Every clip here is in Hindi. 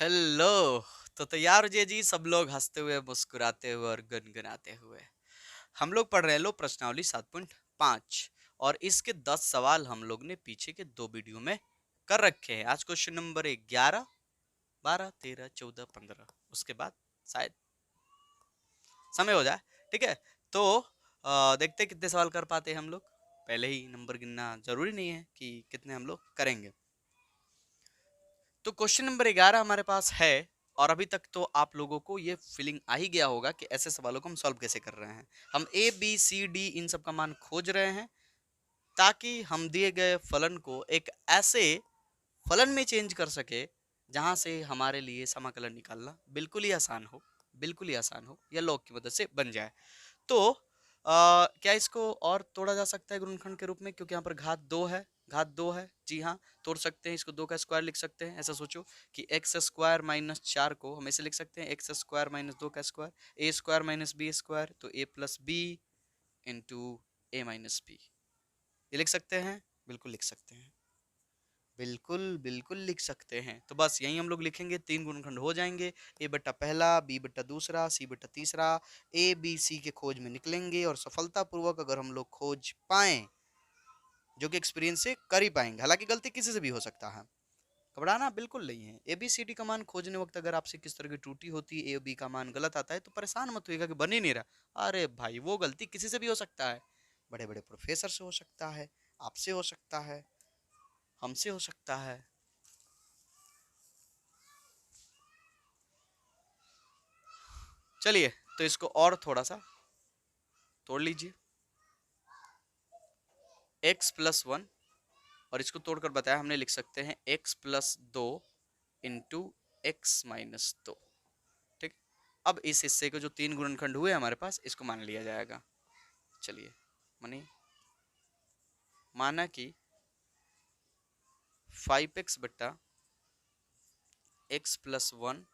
हेलो। तो तैयार हो जी सब लोग हंसते हुए मुस्कुराते हुए और गुनगुनाते हुए। हम लोग पढ़ रहे हैं लो प्रश्नावली 7.5 और इसके 10 सवाल हम लोग ने पीछे के 2 वीडियो में कर रखे हैं। आज क्वेश्चन नंबर 11, 12, 13, 14, 15, उसके बाद शायद समय हो जाए। ठीक है, तो देखते हैं कितने सवाल कर पाते हैं हम लोग। पहले ही नंबर गिनना जरूरी नहीं है कि कितने हम लोग करेंगे। तो क्वेश्चन नंबर 11 हमारे पास है और अभी तक तो आप लोगों को ये फीलिंग आ ही गया होगा कि ऐसे सवालों को हम सॉल्व कैसे कर रहे हैं। हम ए बी सी डी इन सब का मान खोज रहे हैं ताकि हम दिए गए फलन को एक ऐसे फलन में चेंज कर सके जहां से हमारे लिए समाकलन निकालना बिल्कुल ही आसान हो, बिल्कुल ही आसान हो या लॉग की मदद से बन जाए। तो क्या इसको और तोड़ा जा सकता है गुणनखंड के रूप में, क्योंकि यहाँ पर घात 2 है, घात 2 है। जी हाँ, तोड़ सकते हैं इसको, 2 का स्क्वायर लिख सकते हैं। ऐसा सोचो कि एक्स स्क्वायर माइनस 4 को हम ऐसे लिख सकते हैं एक्स स्क्वायर माइनस 2 का स्क्वायर, ए स्क्वायर माइनस बी स्क्वायर, तो ए प्लस बी इंटू ए माइनस बी। ये लिख सकते हैं, बिल्कुल लिख सकते हैं, बिल्कुल बिल्कुल लिख सकते हैं। तो बस यही हम लोग लिखेंगे, 3 गुणनखंड हो जाएंगे। ए बट्टा पहला, बी बट्टा दूसरा, सी बट्टा तीसरा, ए बी सी के खोज में निकलेंगे और सफलतापूर्वक अगर हम लोग खोज पाएं, जो कि एक्सपीरियंस से कर ही पाएंगे, हालांकि गलती किसी से भी हो सकता है, घबराना बिल्कुल नहीं है। ए बी सी डी का मान खोजने वक्त अगर आपसे किस तरह की त्रुटि होती है, ए बी का मान गलत आता है, तो परेशान मत होइएगा कि बन ही नहीं रहा। अरे भाई, वो गलती किसी से भी हो सकता है, बड़े बड़े प्रोफेसर से हो सकता है, आपसे हो सकता है, हमसे हो सकता है। चलिए, तो इसको और थोड़ा सा तोड़ लीजिए। x प्लस 1, और इसको तोड़कर बताया हमने, लिख सकते हैं x plus 2 into x minus 2। ठीक, अब इस हिस्से के जो 3 गुणनखंड हुए हमारे पास, इसको मान लिया जाएगा। चलिए, मानिए, माना कि 5x बट्टा एक्स प्लस 1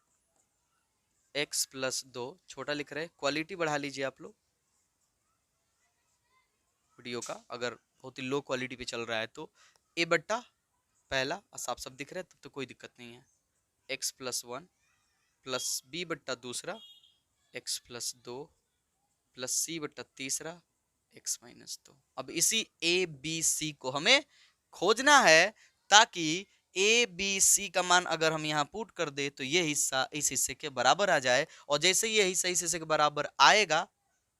एक्स प्लस 2, छोटा लिख रहे हैं, क्वालिटी बढ़ा लीजिए आप लोग वीडियो का, अगर बहुत ही लो क्वालिटी पे चल रहा है तो। ए बट्टा पहला साफ साफ दिख रहा है, तब तो कोई दिक्कत नहीं है, एक्स प्लस 1 प्लस बी बट्टा दूसरा एक्स प्लस 2 प्लस सी बट्टा तीसरा एक्स माइनस 2। अब इसी ए बी सी को हमें खोजना है, ताकि ए बी सी का मान अगर हम यहाँ पुट कर दे तो ये हिस्सा इस हिस्से के बराबर आ जाए, और जैसे ये हिस्सा इस हिस्से के बराबर आएगा,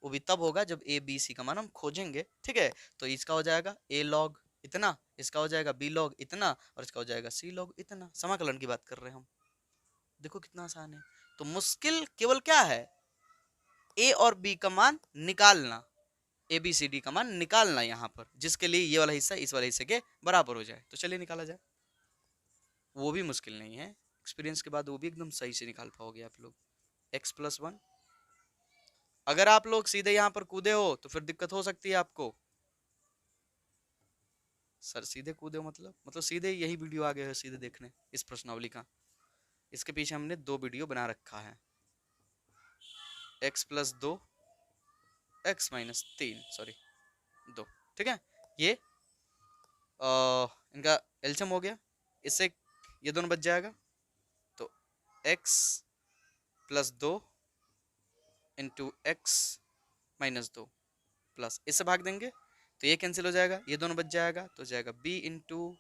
वो भी तब होगा जब ए बी सी का मान हम खोजेंगे। ठीक है, तो इसका हो जाएगा ए लॉग इतना, इसका हो जाएगा बी लॉग इतना, और इसका हो जाएगा सी लॉग इतना। समाकलन की बात कर रहे हैं हम, देखो कितना आसान है। तो मुश्किल केवल क्या है, ए और बी का मान निकालना, ए बी सी डी का मान निकालना यहाँ पर, जिसके लिए ये वाला हिस्सा इस वाले हिस्से के बराबर हो जाए। तो चलिए निकाला जाए, वो भी मुश्किल नहीं है, एक्सपीरियंस के बाद वो भी एकदम सही से निकाल पाओगे आप लोग। एक्स प्लस 1, अगर आप लोग सीधे यहाँ पर कूदे हो तो फिर दिक्कत हो सकती है आपको। सर सीधे कूदे हो मतलब सीधे यही वीडियो आ गए हो सीधे देखने इस प्रश्नावली का। इसके पीछे हमने 2 वीडियो बना रखा है, x plus 2 x minus 3, sorry 2। ठीक है, ये इनका एलसीएम हो गया, इससे ये दोनों बच जाएगा, तो x plus 2 into x minus 2 plus, इससे भाग देंगे तो ये कैंसिल हो जाएगा, ये दोनों बच जाएगा, तो जाएगा b into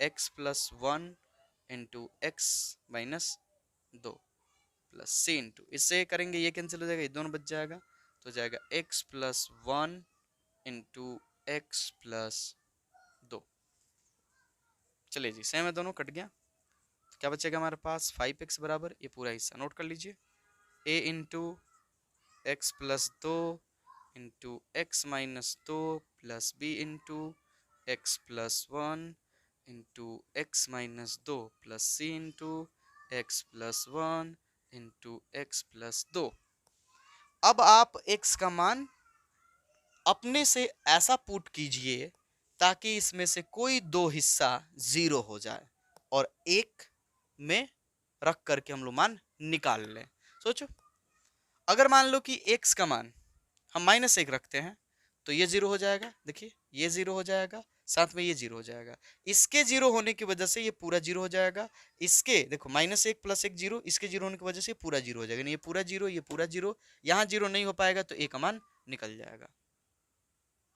x plus 1 into x minus 2 plus c into, इससे करेंगे ये कैंसिल हो जाएगा, ये दोनों बच जाएगा, तो जाएगा x plus 1 into x plus 2। चलिए जी, सेम है, दोनों कट गया, तो क्या बचेगा हमारे पास 5x बराबर, ये पूरा हिस्सा नोट कर लीजिए, a into x plus 2 into x minus 2 plus b into x plus 1 into x minus 2 plus c into x plus 1 into x plus 2। अब आप x का मान अपने से ऐसा पुट कीजिए ताकि इसमें से कोई 2 हिस्सा 0 हो जाए और एक में रख करके हम लोग मान निकाल लें। सोचो, अगर मान लो कि x का मान हम -1 रखते हैं तो ये 0 हो जाएगा, देखिए ये 0 हो जाएगा, साथ में ये जीरो हो जाएगा। इसके जीरो होने की वजह से ये पूरा जीरो हो जाएगा। इसके देखो -1 + 1 जीरो, इसके जीरो होने की वजह से ये पूरा जीरो हो जाएगा। नहीं, ये पूरा जीरो, ये पूरा जीरो, यहाँ जीरो नहीं हो पाएगा तो ए का मान निकल जाएगा।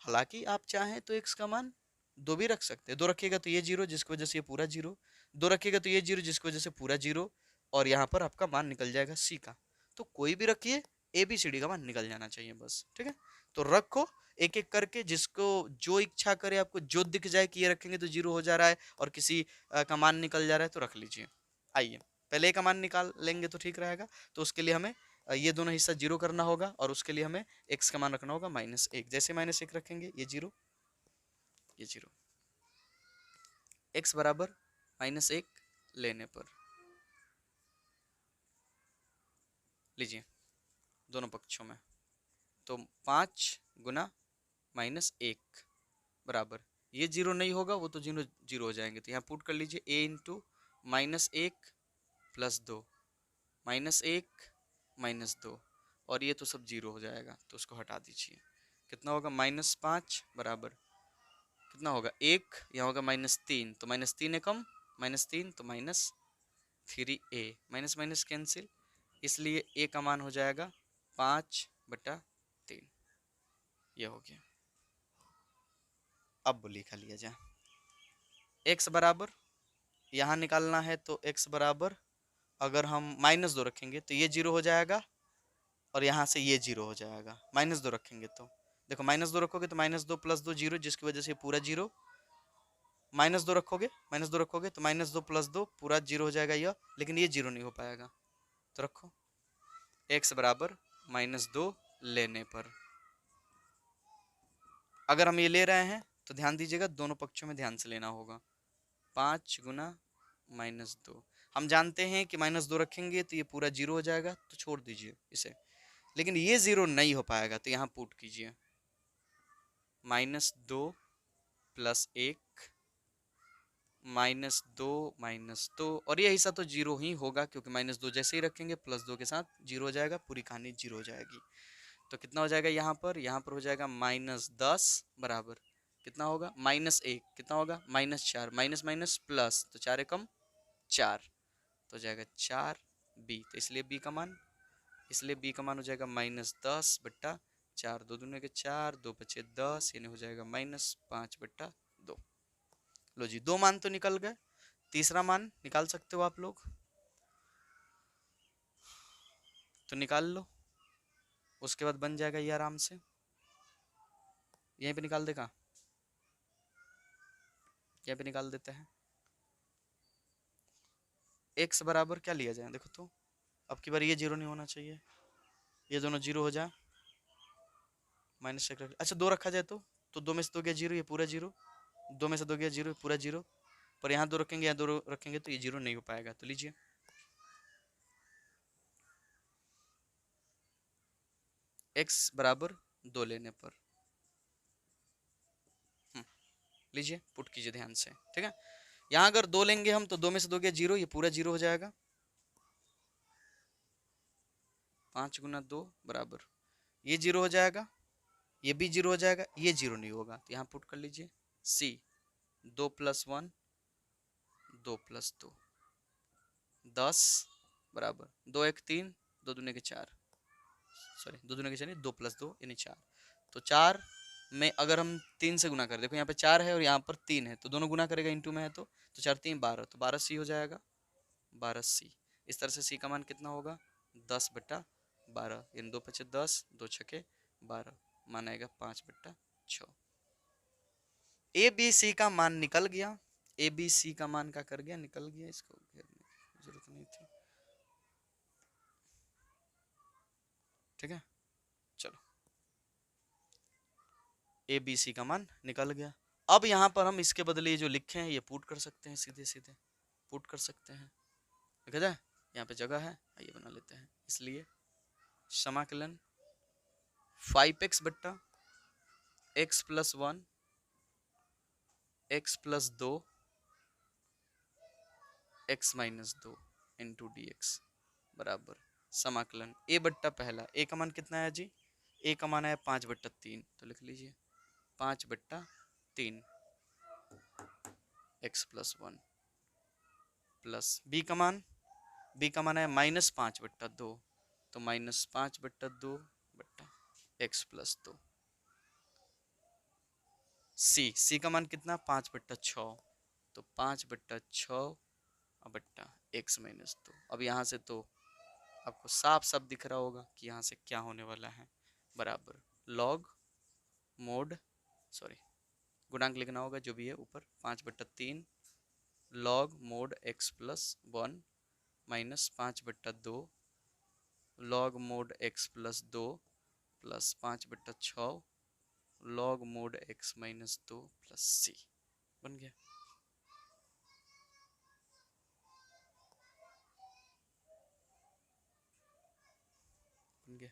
हालांकि आप चाहें तो एक्स का मान दो भी रख सकते हैं। दो रखिएगा तो ये जीरो जिसकी वजह से ये पूरा जीरो, दो रखिएगा तो ये जीरो जिसकी वजह से पूरा जीरो, और यहाँ पर आपका मान निकल जाएगा सी का। तो कोई भी रखिए, ए बी सी डी का मान निकल जाना चाहिए बस, ठीक है। तो रखो एक एक करके, जिसको जो इच्छा करे, आपको जो दिख जाए कि ये रखेंगे तो जीरो हो जा रहा है और किसी का मान निकल जा रहा है तो रख लीजिए। आइए पहले ए का मान निकाल लेंगे तो ठीक रहेगा। तो उसके लिए हमें ये दोनों हिस्सा जीरो करना होगा और उसके लिए हमें एक्स का मान रखना होगा -1। जैसे -1 रखेंगे ये जीरो, ये जीरो, एक्स बराबर -1 लेने पर, लीजिए दोनों पक्षों में, तो 5 गुना -1 बराबर, ये जीरो नहीं होगा वो तो जीरो जीरो हो जाएंगे, तो यहाँ पुट कर लीजिए a इंटू -1 + 2, -1 -2, और ये तो सब जीरो हो जाएगा तो उसको हटा दीजिए। कितना होगा -5 बराबर कितना होगा 1, यहाँ होगा -3, तो -3 एकम -3 तो -3a, माइनस माइनस कैंसिल, इसलिए a का मान हो जाएगा 5/3। ये हो गया। अब लिखा लिया जाए x बराबर, यहाँ निकालना है तो x बराबर, अगर हम -2 रखेंगे तो ये जीरो हो जाएगा और यहाँ से ये जीरो हो जाएगा। -2 रखेंगे तो देखो, -2 रखोगे तो -2 + 2 जीरो, जिसकी वजह से ये पूरा जीरो, -2 रखोगे, -2 रखोगे तो -2 + 2 पूरा जीरो हो जाएगा यह, लेकिन ये जीरो नहीं हो पाएगा। तो रखो x बराबर -2 लेने पर, अगर हम ये ले रहे हैं तो ध्यान दीजिएगा दोनों पक्षों में ध्यान से लेना होगा। 5 गुना -2, हम जानते हैं कि -2 रखेंगे तो ये पूरा जीरो हो जाएगा तो छोड़ दीजिए इसे, लेकिन ये जीरो नहीं हो पाएगा तो यहाँ पुट कीजिए -2 + 1 -2 और ये हिस्सा तो जीरो ही होगा क्योंकि -2 जैसे ही रखेंगे +2 के साथ जीरो हो जाएगा, पूरी कहानी जीरो हो जाएगी। तो कितना हो जाएगा यहाँ पर हो जाएगा -10 बराबर कितना होगा -1, कितना होगा -4, माइनस माइनस प्लस, तो 4 एकम 4, तो हो जाएगा 4b, तो इसलिए b का मान, इसलिए b का मान हो जाएगा -10/4, 2 दूनी के 4, 2 बचे 10, यानी हो जाएगा -5/2। लो जी, दो मान तो निकल गए, तीसरा मान निकाल सकते हो आप लोग, तो निकाल लो, उसके बाद बन जाएगा ये आराम से, यहीं पे निकाल देगा, यहाँ पे निकाल देते हैं। x बराबर क्या लिया जाए देखो तो, अब की बार ये जीरो नहीं होना चाहिए, ये दोनों जीरो हो जाए, -1 रख, अच्छा 2 रखा जाए तो 2 में से 2 गया जीरो, ये पूरा जीरो, 2 में से 2 गया जीरो, पूरा जीरो, पर यहाँ 2 रखेंगे, यहाँ 2 रखेंगे तो ये जीरो नहीं हो पाएगा, तो लीजिए x बराबर 2 लेने पर, लीजिए पुट कीजिए ध्यान से, ठीक है। यहाँ अगर 2 लेंगे हम तो 2 में से 2 गया जीरो, ये पूरा जीरो हो जाएगा, 5 गुना 2 बराबर, ये जीरो हो जाएगा, ये भी जीरो हो जाएगा, ये जीरो नहीं होगा, तो यहाँ पुट कर लीजिए c, 2 + 1 2 + 2 10 बराबर 2 1 3, 2 दूने के 4, सॉरी 2 दूने के 4 नहीं, 2 + 2 यानी 4, तो 4 में अगर हम 3 से गुना करें, देखो यहाँ पे 4 है और यहाँ पर 3 है, तो दोनों गुना करेगा इंटू में है तो 4 3 12, तो 12c हो जाएगा, 12c। इस तरह से c का मान कितना होगा 10/12, यानी 2 × 5 = 10, 2 × 6 = 12, मान आएगा 5/6। ए बी सी का मान निकल गया, ए बी सी का मान क्या कर गया, निकल गया, इसको घेरने की जरूरत नहीं थी, ठीक है। चलो ए बी सी का मान निकल गया। अब यहाँ पर हम इसके बदले ये जो लिखे हैं ये पुट कर सकते हैं, सीधे सीधे पुट कर सकते हैं, देखा जाए यहाँ पे जगह है, आइए बना लेते हैं, इसलिए समाकलन 5x बट्टा x + 1 x + 2 x - 2 into dx बराबर समाकलन a बट्टा पहला, a का मान कितना है जी, a का मान है 5/3, तो लिख लीजिए 5/3 x plus one plus b का मान है -5/2, तो -5/2 बट्टा एक्स प्लस 2। सी का मान कितना, 5/6, तो 5/6 बट्टा एक्स माइनस 2। अब यहाँ से तो आपको साफ साफ दिख रहा होगा कि यहाँ से क्या होने वाला है, बराबर लॉग मोड, सॉरी गुणांक लिखना होगा जो भी है ऊपर, 5/3 log mod x plus 1 minus 5/2 log mod x plus 2 plus 5/6 log mod x minus 2 plus c. बन गया। बन गया।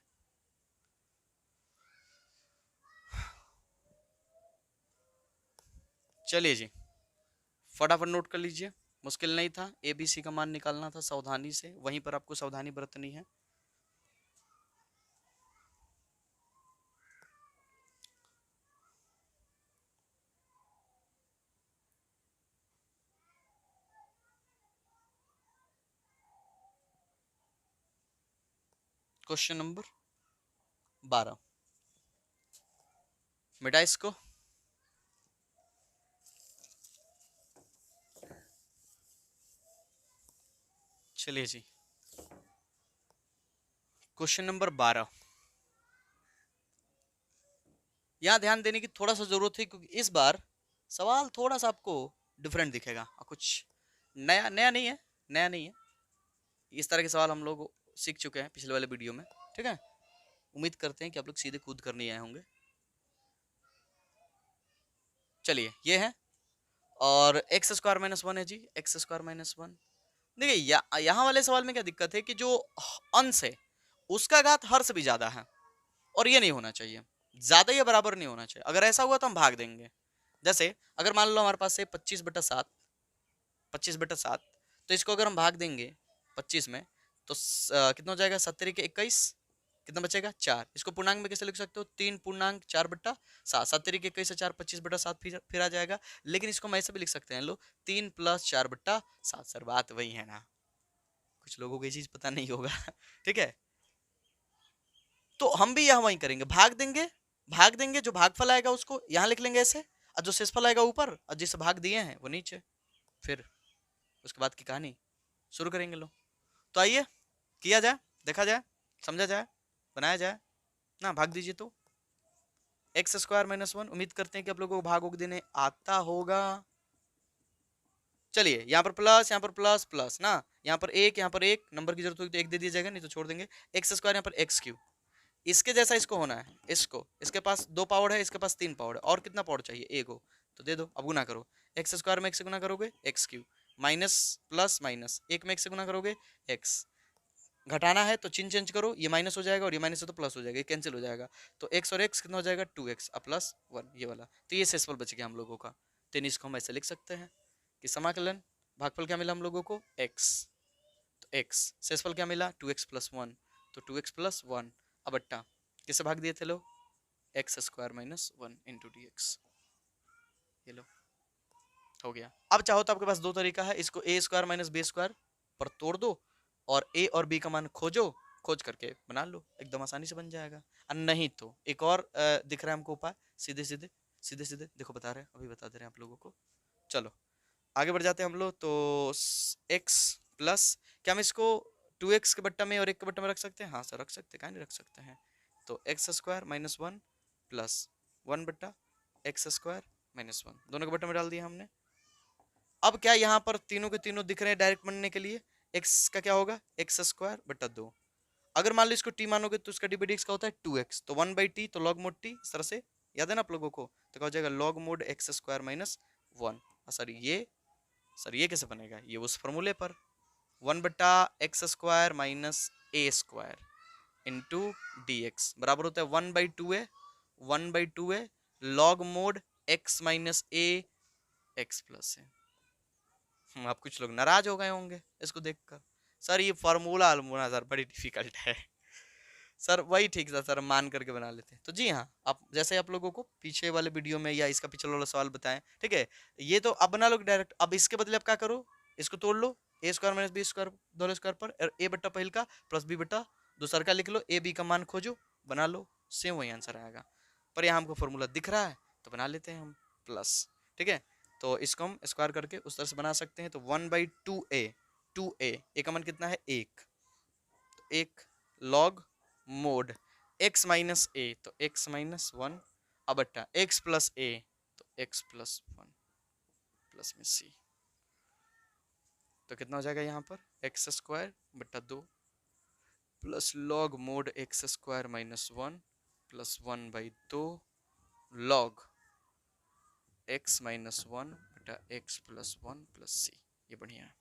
चलिए जी, फटाफट नोट कर लीजिए, मुश्किल नहीं था, ए बी सी का मान निकालना था सावधानी से, वहीं पर आपको सावधानी बरतनी है। क्वेश्चन नंबर 12, मिटा इसको। चलिए जी, क्वेश्चन नंबर 12, यहाँ ध्यान देने की थोड़ा सा जरूरत है क्योंकि इस बार सवाल थोड़ा सा आपको डिफरेंट दिखेगा, कुछ नया नया नहीं है, नया नहीं है। इस तरह के सवाल हम लोग सीख चुके हैं पिछले वाले वीडियो में, ठीक है। उम्मीद करते हैं कि आप लोग सीधे कूद कर नहीं आए होंगे। चलिए ये है, और एक्स स्क्वायर माइनस वन है जी, एक्स स्क्वायर माइनस वन। देखिए यहाँ वाले सवाल में क्या दिक्कत है कि जो अंश है उसका घात हर से भी ज्यादा है, और ये नहीं होना चाहिए, ज्यादा या बराबर नहीं होना चाहिए। अगर ऐसा हुआ तो हम भाग देंगे। जैसे अगर मान लो हमारे पास है 25/7, 25/7, तो इसको अगर हम भाग देंगे 25 में तो कितना हो जाएगा, 7×21, कितना बचेगा 4। इसको पूर्णांक में कैसे लिख सकते हो, 3/4/7, 7×21 से 4, 25/7 फिर आ जाएगा। लेकिन इसको हम ऐसे भी लिख सकते हैं, लो 3 + 4/7। सर बात वही है ना, कुछ लोगों को ये चीज पता नहीं होगा ठीक है, तो हम भी यहाँ वही करेंगे, भाग देंगे, जो भागफल आएगा उसको यहाँ लिख लेंगे ऐसे, और जो शेषफल आएगा ऊपर, और जिसे भाग दिए हैं वो नीचे। फिर उसके बाद की कहानी शुरू करेंगे। लो तो आइए किया जाए, देखा जाए, समझा जाए, बनाया जाए ना। भाग दीजिए तो एक्स स्क्वायर माइनस वन, उम्मीद करते हैं कि आप लोगों को भाग देने आता होगा। चलिए यहाँ पर प्लस, यहाँ पर प्लस प्लस ना, यहाँ पर एक नंबर की जरूरत होगी तो एक दे दिया जाएगा, नहीं तो छोड़ देंगे। एक्स स्क्वायर यहाँ पर एक्स क्यूब, इसके जैसा इसको होना है, इसको, इसके पास 2 पावर है, इसके पास 3 पावर है, और कितना पावर चाहिए, एक हो तो दे दो। अब गुना करो, एक्स स्क्वायर में एक्स से गुना करोगे x cube, minus plus minus, एक में एक्स से गुना करोगे एक्स, घटाना है तो चिन्ह चेंज करो, ये माइनस हो जाएगा और ये माइनस है तो प्लस हो जाएगा, ये कैंसिल हो जाएगा, तो एक्स और एक्स कितना हो जाएगा 2x प्लस 1, ये वाला। तो ये शेषफल बच गया हम लोगों का। तो इसको हम ऐसे लिख सकते हैं कि समाकलन भागफल क्या मिला हम लोगों को x, तो x शेषफल क्या मिला 2x प्लस 1, तो 2x प्लस 1 अब अट्टा किसे भाग दिए थे लोग, x square minus 1 into d x. ये लो हो गया। अब चाहो तो आपके पास दो तरीका है, इसको ए स्क्वायर माइनस बी स्क्वायर पर तोड़ दो और ए और बी का मान खोजो, खोज करके बना लो, एकदम आसानी से बन जाएगा। और नहीं तो एक और दिख रहा है हमको उपाय, सीधे सीधे सीधे सीधे देखो बता रहे हैं, अभी बता दे रहे हैं आप लोगों को। चलो आगे बढ़ जाते हैं हम लोग। तो एक्स प्लस, क्या हम इसको 2x के बट्टा में और एक के बट्टा में रख सकते हैं, हाँ सर रख सकते हैं, कहाँ नहीं रख सकते हैं। तो एक्स स्क्वायर माइनस 1 प्लस 1 बट्टा एक्स स्क्वायर माइनस 1, दोनों के बट्टे में डाल दिया हमने। अब क्या यहाँ पर तीनों के तीनों दिख रहे हैं डायरेक्ट बनने के लिए, x का क्या होगा एक्स स्क्वायर बटा 2। अगर मान लो इसको t मानोगे तो इसका डी/dx का होता है 2x, तो 1/t तो log mod t, इस तरह से याद है ना आप लोगों को, तो क्या हो जाएगा log mod x square minus 1। Sir ये कैसे बनेगा, ये उस फॉर्मूले पर 1/x² माइनस ए स्क्वायर इंटू डी एक्स बराबर होता है 1/2 log mod x माइनस ए एक्स प्लस है। अब कुछ लोग नाराज हो गए होंगे इसको देखकर, सर ये फार्मूला अल्मूला सर बड़ी डिफिकल्ट है। सर वही ठीक था सर, मान करके बना लेते हैं। तो जी हाँ, आप जैसे आप लोगों को पीछे वाले वीडियो में या इसका पिछले वाला सवाल बताएं, ठीक है। ये तो अब बना लो डायरेक्ट। अब इसके बदले आप क्या करो, इसको तोड़ लो, ए स्क्वायर माइनस बी स्क्वायर दोनों स्क्वायर पर, और ए बट्टा पहिल का प्लस बी बट्टा दूसरा का लिख लो, ए बी का मान खोजो, बना लो, सेम वही आंसर आएगा। पर यहाँ हमको फॉर्मूला दिख रहा है तो बना लेते हैं हम प्लस, ठीक है। तो इसको हम स्क्वायर करके उस तरह से बना सकते हैं। तो 1/2a, 2a का मान कितना है, एक, तो एक लॉग मोड x माइनस ए, तो x माइनस वन, अब बट्टा x प्लस ए, तो x प्लस वन प्लस में c, तो कितना हो जाएगा यहाँ पर एक्स स्क्वायर बट्टा दो plus log mod x square minus one plus 1/2 log x minus one बटा x plus one plus c. ये बढ़िया है।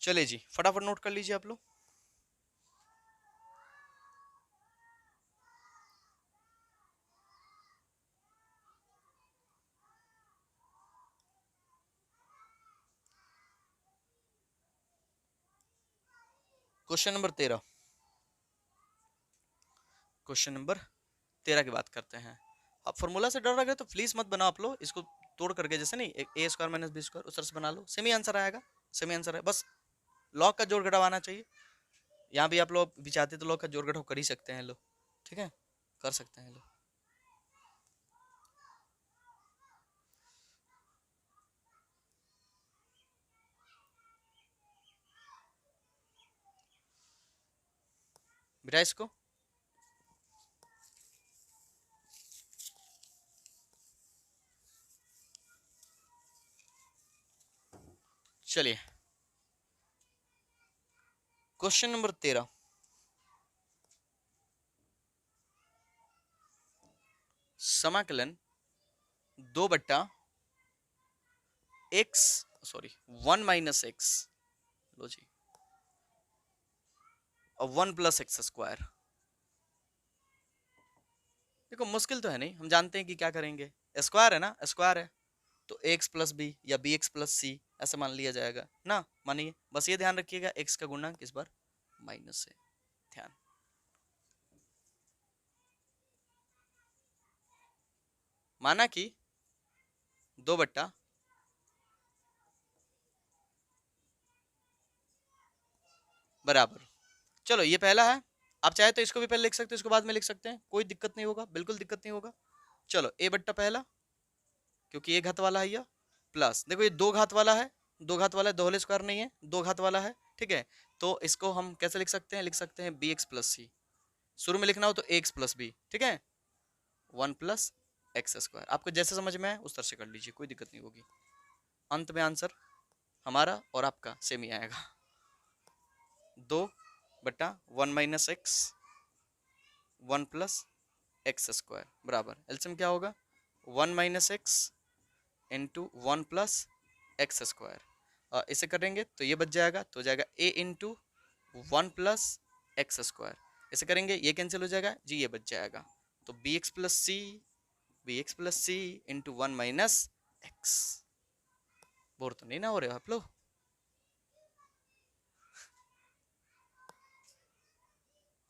चलिए जी फटाफट नोट कर लीजिए आप लोग। क्वेश्चन नंबर 13, क्वेश्चन नंबर 13 की बात करते हैं। अब फॉर्मूला से डर लगे तो प्लीज मत बनाओ आप लोग, इसको तोड़ करके जैसे नहीं ए स्क्वायर माइनस बी स्क्वायर उस तरह से बना लो, सेम ही आंसर आएगा, सेम ही आंसर है। बस लॉग का जोड़ घटाव आना चाहिए। यहाँ भी आप लोग भी चाहते तो लॉग का जोड़ घटाव कर ही सकते हैं लोग, ठीक है, कर सकते हैं लोग। बेटा इसको चलिए क्वेश्चन नंबर 13, समाकलन 2 बट्टा एक्स, सॉरी 1 - x, लो जी, और 1 + x²। देखो मुश्किल तो है नहीं, हम जानते हैं कि क्या करेंगे, स्क्वायर है ना, स्क्वायर है तो एक्स प्लस बी या बी एक्स प्लस सी ऐसा मान लिया जाएगा ना। मानिए बस ये ध्यान रखिएगा एक्स का गुणा किस बार माइनस है, ध्यान। माना कि 2 बट्टा बराबर, चलो ये पहला है, आप चाहे तो इसको भी पहले लिख सकते हैं, इसको बाद में लिख सकते हैं, कोई दिक्कत नहीं होगा, बिल्कुल दिक्कत नहीं होगा। चलो ए बट्टा पहला, क्योंकि ये घात वाला है, यह प्लस, देखो ये दो घात वाला है, दो घात वाला है, दो होल स्क्वायर नहीं है, दो घात वाला है, ठीक है। तो इसको हम कैसे लिख सकते हैं, लिख सकते हैं बी एक्स प्लस सी, शुरू में लिखना हो तो एक्स प्लस बी, ठीक है, 1 + x²। आपको जैसे समझ में आए उस तरह से कर लीजिए, कोई दिक्कत नहीं होगी। अंत में आंसर हमारा और आपका सेम ही आएगा, 2/1 - x 1 + x² बराबर एलसीएम क्या होगा 1 - x इंटू 1 + x²। इसे करेंगे तो ये बच जाएगा, तो हो जाएगा a इंटू 1 + x²। इसे करेंगे ये कैंसिल हो जाएगा जी, ये बच जाएगा, तो bx + c into 1 - x। Bore तो नहीं ना हो रहे हो आप लोग?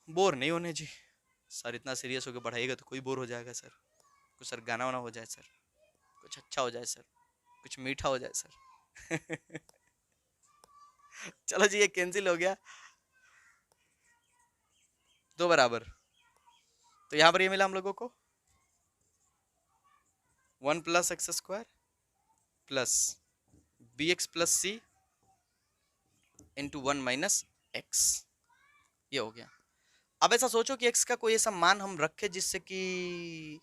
बोर नहीं होने जी सर, इतना सीरियस होकर पढ़ाइएगा तो कोई बोर हो जाएगा सर। कुछ सर गाना वाना हो जाए सर, कुछ अच्छा हो जाए सर, कुछ मीठा हो जाए सर। चलो जी ये कैंसिल हो गया, दो बराबर, तो यहाँ पर ये मिला हम लोगों को 1 + x² plus bx + c into 1 - x, ये हो गया। अब ऐसा सोचो कि x का कोई ऐसा मान हम रखें जिससे कि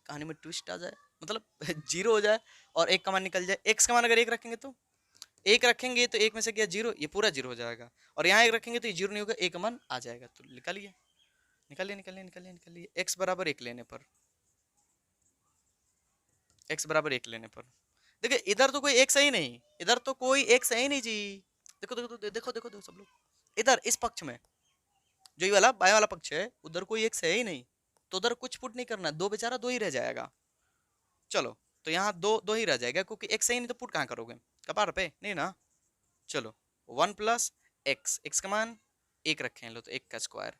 कहानी में ट्विस्ट आ जाए, मतलब 0 हो जाए और एक का मान निकल जाए। x का मान अगर एक रखेंगे तो एक रखेंगे तो एक में से क्या 0, ये पूरा 0 हो जाएगा, और यहाँ एक रखेंगे तो ये 0 नहीं होगा, एक का मान आ जाएगा। तो निकालिए निकालिए निकालिए निकालिए निकालिए, x बराबर 1 लेने पर, x बराबर 1 लेने पर, देखिए इधर तो कोई एक सही नहीं, इधर तो कोई एक सही नहीं जी। देखो देखो देखो देखो देखो, देखो सब लोग, इधर इस पक्ष में जो ये वाला बाएं वाला पक्ष है उधर कोई एक है ही नहीं, तो उधर कुछ पुट नहीं करना, दो बेचारा दो ही रह जाएगा। चलो तो यहाँ दो दो ही रह जाएगा, क्योंकि एक्स है ही नहीं तो पुट कहाँ करोगे, कपार पे नहीं ना। चलो 1 + x, एक्स का मान एक रखें, लो तो 1 का स्क्वायर।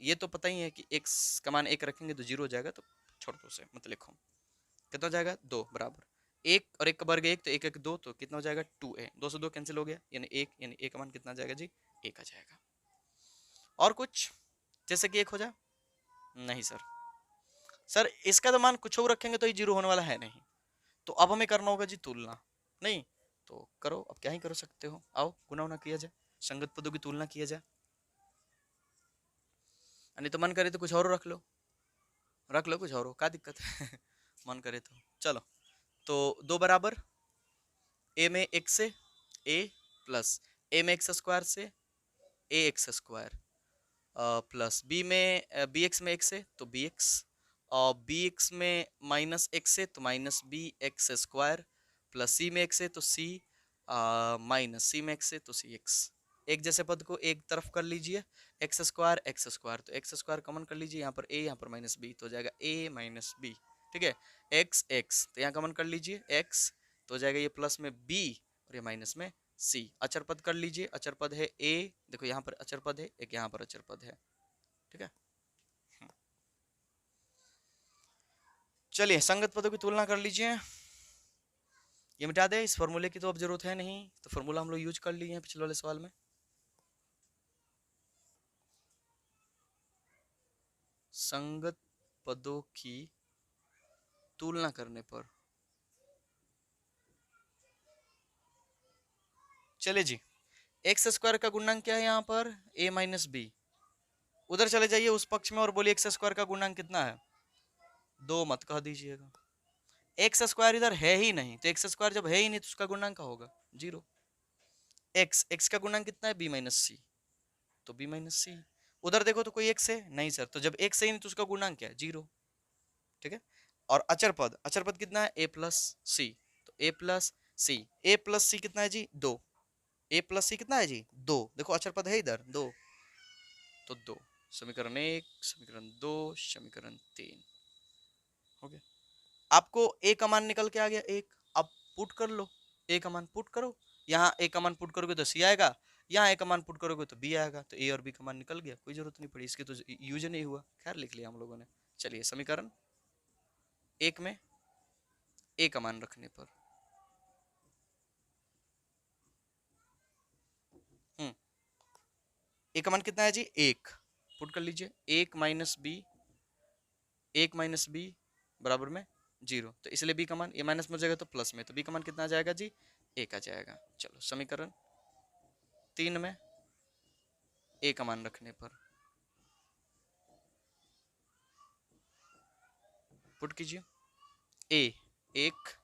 ये तो पता ही है कि x का मान एक रखेंगे तो 0 हो जाएगा, तो छोड़ दो उसे, मत लिखो। कितना हो जाएगा 2 बराबर एक, और एक का वर्ग एक, तो एक एक दो, तो कितना हो जाएगा 2a, 2 से 2 कैंसिल हो गया, यानी एक, यानी a का मान कितना आ जाएगा जी, एक आ जाएगा। और कुछ जैसे कि एक हो जाए, नहीं सर, सर इसका तो मान कुछ और रखेंगे तो ये 0 होने वाला है नहीं, तो अब हमें करना होगा जी तुलना। नहीं तो करो, अब क्या ही कर सकते हो, आओ गुना उना किया जाए, संगत पदों की तुलना किया जाए। नहीं तो मन करे तो कुछ और रख लो, रख लो कुछ और हो, क्या दिक्कत है मन करे तो। चलो तो 2 बराबर ए में x से a प्लस ए में एक्स स्क्वायर से a x square, plus b में बी एक्स में x है तो बी एक्स, और बी एक्स में माइनस एक्स है तो minus b x square, plus c में x है तो सी माइनस सी में x है तो सी एक्स। एक जैसे पद को एक तरफ कर लीजिए, एक्स स्क्वायर तो एक्स स्क्वायर कॉमन कर लीजिए, यहाँ पर a यहाँ पर माइनस बी, तो हो जाएगा a माइनस बी। ठीक है, एक्स एक्स तो यहाँ कॉमन कर लीजिए x, तो हो जाएगा ये प्लस में b और ये माइनस में c। अचर पद कर लीजिए, अचर पद है a, देखो यहाँ पर अचर पद है एक, यहाँ पर अचर पद है। ठीक है, चलिए संगत पदों की तुलना कर लीजिए। ये मिटा दे, इस फॉर्मूले की तो अब जरूरत है नहीं, तो फॉर्मूला हम लोग यूज कर लिए हैं पिछले वाले सवाल में। संगत पदों की तुलना करने पर, चले जी, एक्स स्क्वायर का गुणनक क्या है यहाँ पर, a माइनस बी। उधर चले जाइए उस पक्ष में और बोलिए एक्स स्क्वायर का गुणनक कितना है, 2 मत कह दीजिएगा, एक्स स्क्वायर इधर है ही नहीं, तो एक्स स्क्वायर जब है ही नहीं तो उसका गुणनक क्या होगा, 0। एक्स एक्स का गुणनक कितना है, b माइनस सी, तो b माइनस सी। उधर देखो तो कोई एक्स है नहीं सर, तो जब एक्स है ही नहीं तो उसका गुणनक क्या है, 0। ठीक है, और अचर पद कितना है, a प्लस सी, तो a plus c, a plus c कितना है जी, 2, a प्लस सी कितना है जी, 2, देखो अचर पद है इधर 2, तो 2, समीकरण 1, समीकरण 2, समीकरण 3 हो गया। आपको a का मान निकल के आ गया 1, अब पुट कर लो, a का मान पुट करो, यहाँ a का मान पुट करोगे तो c आएगा, यहाँ a का मान पुट करोगे तो b आएगा, तो a और b का मान निकल गया, कोई जरूरत नहीं पड़ी इसकी, तो यूज नहीं हुआ, खैर लिख लिया हम लोगों ने। चलिए समीकरण 1 में a का मान रखने पर, a का मान कितना है जी, 1, पुट कर लीजिए, 1 - b बराबर में 0, तो इसलिए b का मान, ये माइनस में हो जाएगा तो प्लस में, तो b का मान कितना आ जाएगा जी, 1 आ जाएगा। चलो समीकरण 3 में a का मान रखने पर पुट कीजिए, a 1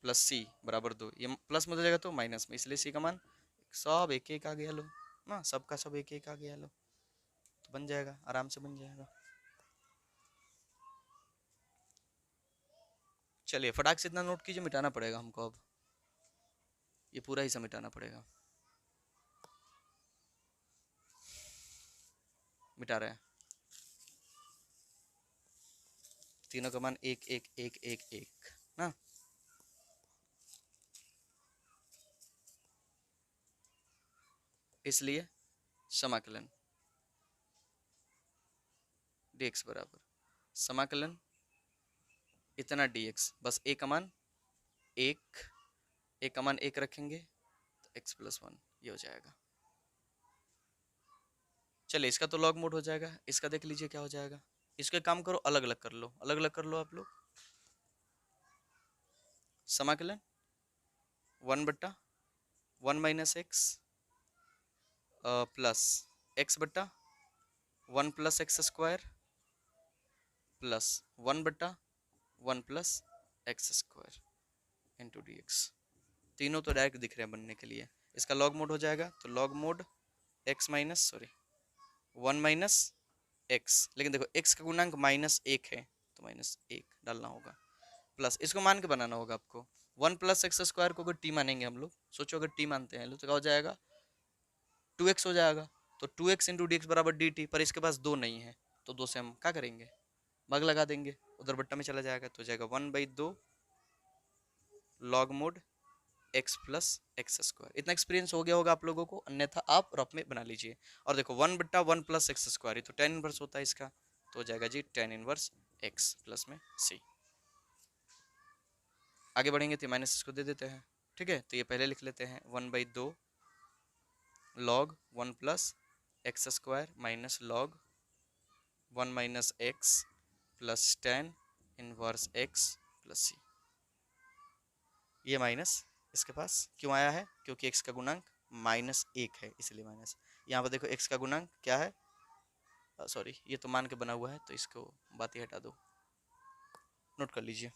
प्लस c बराबर 2, ये प्लस में हो जाएगा तो माइनस में, इसलिए c का मान सब एक एक आ गया, लो ना, सबका सब एक एक आ गया, लो तो बन जाएगा, आराम से बन जाएगा। चलिए फटाक से इतना नोट कीजिए, मिटाना पड़ेगा हमको, अब ये पूरा ही मिटाना पड़ेगा, मिटा रहे हैं, तीनों का मान 1 1 1 1 1 ना, इसलिए समाकलन dx बराबर समाकलन इतना dx, बस a का मान 1, a का मान 1 रखेंगे तो x+1 ये हो जाएगा। चलिए इसका तो लॉग मोड हो जाएगा, इसका देख लीजिए क्या हो जाएगा, इसको एक काम करो, अलग अलग कर लो, अलग अलग कर लो आप लोग। समाकलन 1/1 - x plus x/1 + x² plus 1/1 + x² into dx। तीनों तो डायरेक्ट दिख रहे हैं बनने के लिए, इसका लॉग मोड हो जाएगा, तो log mode x minus sorry 1 - x, लेकिन देखो x का गुणांक -1 है तो -1 डालना होगा, प्लस इसको मान के बनाना होगा आपको, 1 + x² को अगर t मानेंगे हम लोग, सोचो अगर t मानते हैं तो क्या हो जाएगा, 2x हो जाएगा, तो 2x इंटू डी एक्स बराबर dt, पर इसके पास 2 नहीं है, तो 2 से हम क्या करेंगे, भाग लगा देंगे, उधर बट्टा में चला जाएगा, तो हो जाएगा 1/2 log mod x plus x square. इतना एक्सपीरियंस हो गया होगा आप लोगों को, अन्यथा आप रफ में बना लीजिए। और देखो 1/1 प्लस एक्स स्क्वायर, तो टेन इनवर्स होता है इसका, तो हो जाएगा जी टेन इनवर्स एक्स प्लस में सी। आगे बढ़ेंगे तो माइनस इसको दे देते हैं, ठीक है। तो ये पहले लिख लेते हैं 1/2 log 1 plus x square minus log 1 minus x plus tan inverse x plus c. ये माइनस इसके पास क्यों आया है, क्योंकि x का गुणांक -1 है इसलिए माइनस। यहाँ पर देखो x का गुणांक क्या है, सॉरी ये तो मान के बना हुआ है, तो इसको बात ही हटा दो, नोट कर लीजिए।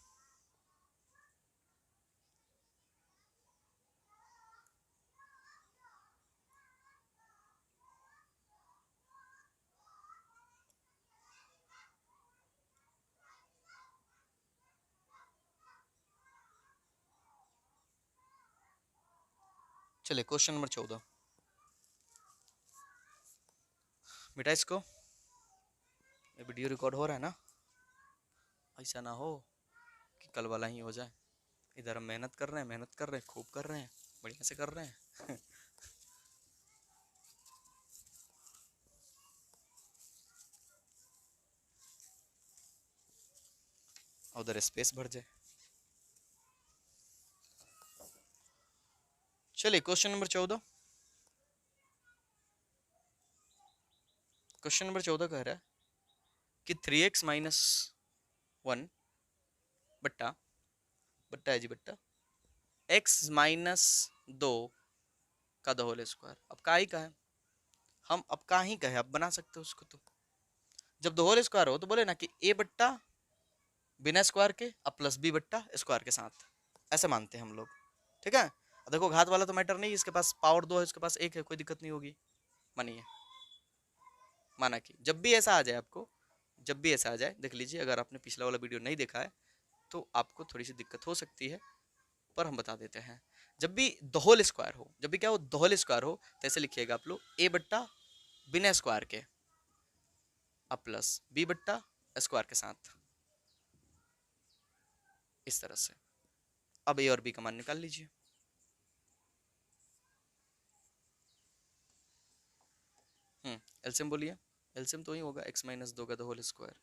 चलिए क्वेश्चन नंबर 14, बेटा इसको, ये वीडियो रिकॉर्ड हो रहा है ना, ऐसा ना हो कि कल वाला ही हो जाए। इधर हम मेहनत कर रहे हैं, मेहनत कर रहे हैं, खूब कर रहे हैं, बढ़िया से कर रहे हैं उधर स्पेस भर जाए। चलिए क्वेश्चन नंबर 14, क्वेश्चन नंबर 14 कह रहा है कि 3x माइनस 1 बट्टा बट्टा है जी बट्टा x माइनस 2 का द होल स्क्वायर। अब का ही का है, हम अब का ही कहे, अब बना सकते हो उसको। तो जब द होल स्क्वायर हो तो बोले ना कि a बट्टा बिना स्क्वायर के अब प्लस b बट्टा स्क्वायर के साथ, ऐसे मानते हैं हम लोग, ठीक है। देखो घात वाला तो मैटर नहीं, इसके पास पावर 2 है, इसके पास 1 है, कोई दिक्कत नहीं होगी, मानिए। माना कि जब भी ऐसा आ जाए आपको, जब भी ऐसा आ जाए, देख लीजिए अगर आपने पिछला वाला वीडियो नहीं देखा है तो आपको थोड़ी सी दिक्कत हो सकती है, पर हम बता देते हैं। जब भी द होल स्क्वायर हो, जब भी क्या हो द होल स्क्वायर हो, तो ऐसे लिखिएगा आप लोग a बट्टा बिना स्क्वायर के अब प्लस b बट्टा स्क्वायर के साथ, इस तरह से। अब a और b का मान निकाल लीजिए। एलसीएम बोलिए, एलसीएम तो ही होगा x माइनस 2 का द होल स्क्वायर।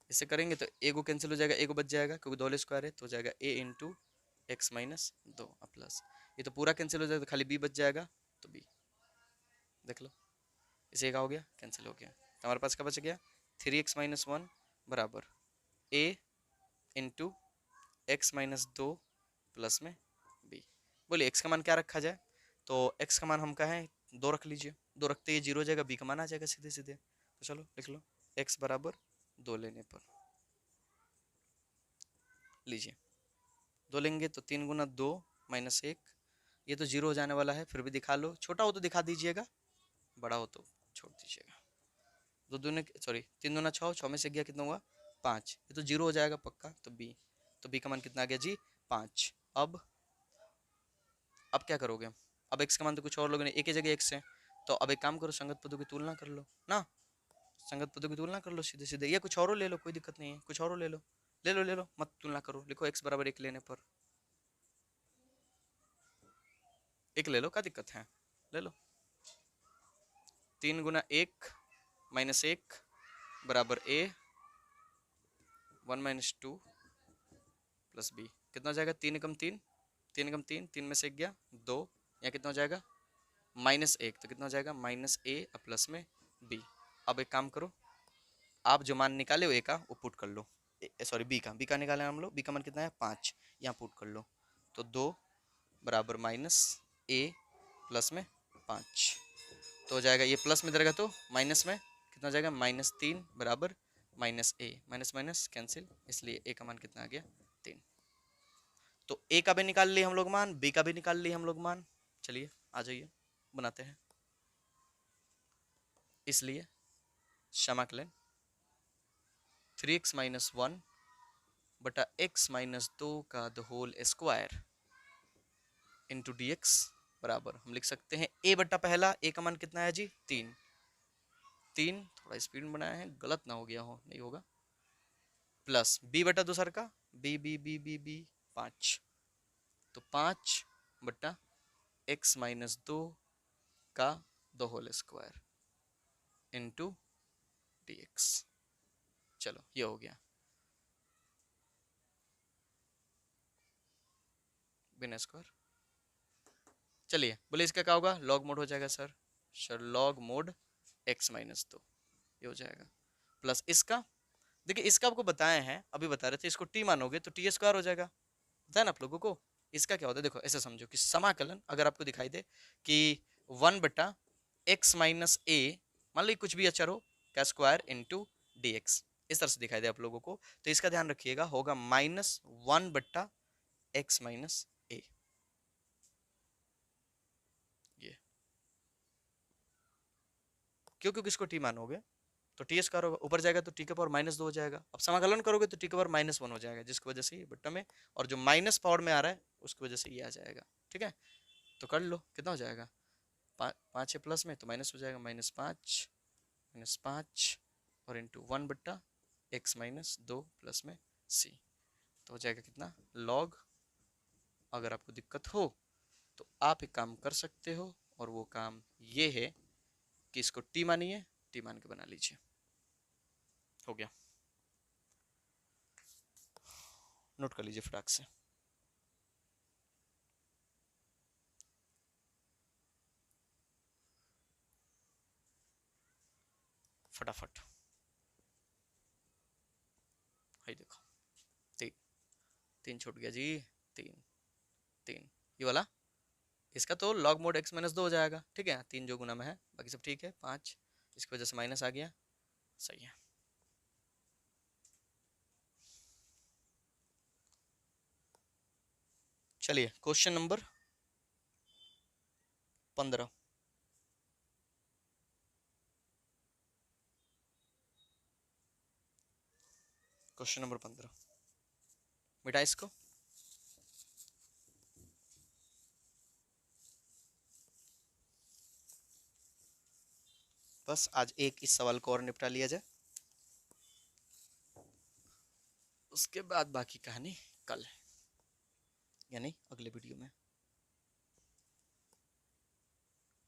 इसे करेंगे तो ए को कैंसिल हो जाएगा, ए को बच जाएगा क्योंकि द होल स्क्वायर है, तो हो जाएगा a into x minus 2 plus, ये तो पूरा कैंसिल हो जाएगा तो खाली b बच जाएगा, तो b देख लो, इसे का हो गया कैंसिल हो गया, तो हमारे पास क्या बच गया 3x माइनस 1 बराबर a into x minus 2 plus में b। बोलिए x का मान क्या रखा जाए, तो x का मान हम कहें 2 रख लीजिए, 2 रखते ही 0 हो जाएगा, b का मान आ जाएगा सीधे सीधे, तो चलो लिख लो x बराबर 2 लेने पर, लीजिए 2 लेंगे तो 3 गुना 2 माइनस 1, ये तो 0 हो जाने वाला है, फिर भी दिखा लो, छोटा हो तो दिखा दीजिएगा, बड़ा हो तो छोड़ दीजिएगा। 2 दूने सॉरी 3 दूना 6, 6 में से गया कितना हुआ 5, ये तो 0 हो जाएगा पक्का, तो b का मान कितना आ गया जी 5। अब क्या करोगे, अब x का मान तो कुछ और लोगों ने एक ही जगह x है, तो अब एक काम करो संगत पदों की तुलना कर लो ना, संगत पदों की तुलना कर लो सीधे सीधे, या कुछ और ले लो, कोई दिक्कत नहीं है, कुछ और ले लो, ले लो मत तुलना करो, लिखो x बराबर 1 लेने पर 1 ले लो, क्या दिक्कत है, ले लो। 3 गुना 1 माइनस 1 बराबर a 1 माइनस 2 प्लस b, कितना हो जाएगा 3 एकम 3, 3 एकम 3, 3 में से 1 गया 2, यहाँ कितना हो जाएगा -1, तो कितना हो जाएगा माइनस a प्लस में b। अब एक काम करो, आप जो मान निकाले हो a का वो पुट कर लो, सॉरी b का निकाले हम लोग, b का मान कितना है 5, यहाँ पुट कर लो, तो 2 बराबर माइनस a प्लस में 5, तो हो जाएगा ये प्लस में रहेगा तो माइनस में कितना हो जाएगा -3 बराबर minus a, minus minus cancel, इसलिए a का मान कितना आ गया 3। तो a का भी निकाल लिए हम लोग मान, b का भी निकाल लिए हम लोग मान, चलिए आ जाइए बनाते हैं। इसलिए क्षमा करें 3x माइनस 1 बटा x माइनस 2 का the whole square into d x बराबर, हम लिख सकते हैं a बटा पहला, a का मान कितना है जी 3, 3 थोड़ा स्पीड में बनाया है गलत ना हो गया हो, नहीं होगा, प्लस b बटा दूसर का b 5, तो 5/(x-2) का 2 होल स्क्वायर इंटू dx। चलो ये हो गया बिना स्क्वायर। चलिए बोले इसका क्या होगा, लॉग मोड हो जाएगा सर लॉग मोड x-2 ये हो जाएगा। प्लस इसका, देखिए इसका आपको बताए हैं, अभी बता रहे थे, इसको t मानोगे तो t स्क्वायर हो जाएगा, बताया ना आप लोगों को। इसका क्या होता है, देखो ऐसे समझो कि समाकलन अगर आपको दिखाई दे कि 1/(x-a), मान लो कुछ भी अचर हो, का स्क्वायर इंटू dx, इस तरह से दिखाई दे आप लोगों को, तो इसका ध्यान रखिएगा, होगा -1/(x-a। ये क्यों, क्योंकि इसको t मानोगे तो टी स्क्वायर होगा, ऊपर जाएगा तो टी के पावर -2 हो जाएगा। अब समाकलन करोगे तो टी के पावर -1 हो जाएगा, जिसकी वजह से ये बट्टा में, और जो माइनस पावर में आ रहा है उसकी वजह से ये आ जाएगा। ठीक है, तो कर लो कितना हो जाएगा, 5 है प्लस में तो माइनस हो जाएगा, -5 और इंटू 1/(x-2) प्लस में c, तो हो जाएगा कितना लॉग। अगर आपको दिक्कत हो तो आप एक काम कर सकते हो, और वो काम ये है कि इसको टी मानिए, टी मान के बना लीजिए। हो गया, नोट कर लीजिए फटाक से। फटाफट, हाई देखो, 3 3 छूट गया जी, 3 3 ये वाला, इसका तो log मोड x-2 हो जाएगा। ठीक है, 3 जो गुना में है, बाकी सब ठीक है, 5 इसकी वजह से माइनस आ गया, सही है। चलिए क्वेश्चन नंबर 15, क्वेश्चन नंबर 15 मिटा इसको। बस आज एक इस सवाल को और निपटा लिया जाए, उसके बाद बाकी कहानी कल है, यानी अगले वीडियो में।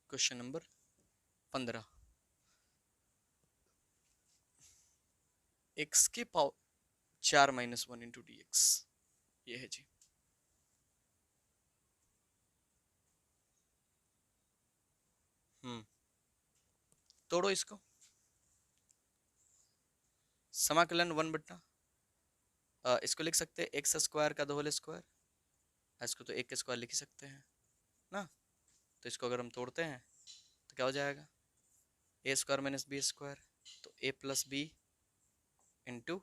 क्वेश्चन नंबर 15, x के पावर 4-1 इंटू dx, ये है जी। तोड़ो इसको, समाकलन 1/, इसको लिख सकते हैं x² का 2 होल स्क्वायर, इसको तो 1 के स्क्वायर लिख ही सकते हैं ना। तो इसको अगर हम तोड़ते हैं तो क्या हो जाएगा, a² - b², तो a + b into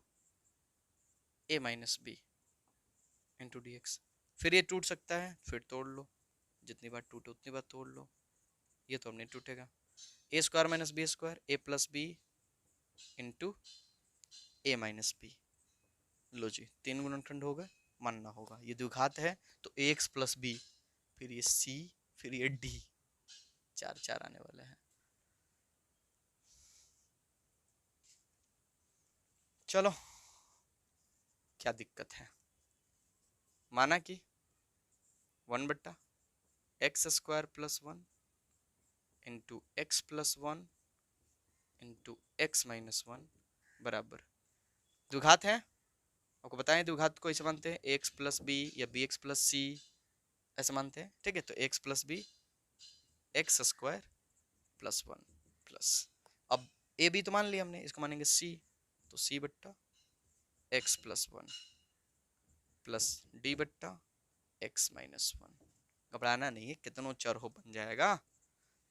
a - b into dx। फिर ये टूट सकता है, फिर तोड़ लो, जितनी बार टूटे उतनी बार तोड़ लो, ये तो अब नहीं टूटेगा। a² - b², a + b into a - b, लो जी 3 गुणनखंड हो गए, मानना होगा ये द्विघात है, तो ax + b, फिर ये c, फिर ये d, 4 आने वाले हैं। चलो क्या दिक्कत है, माना कि 1/(x² + 1 into x + 1 into x-1 बराबर द्विघात है। आपको बताएं द्विघात को ऐसे मानते हैं, ax + b या bx + c ऐसे मानते हैं। ठीक है, तो x + b x² + 1 प्लस, अब a b तो मान लिया हमने, इसको मानेंगे c, तो c/x + 1 प्लस d/x-1। घबराना नहीं है, कितनों चर हो बन जाएगा।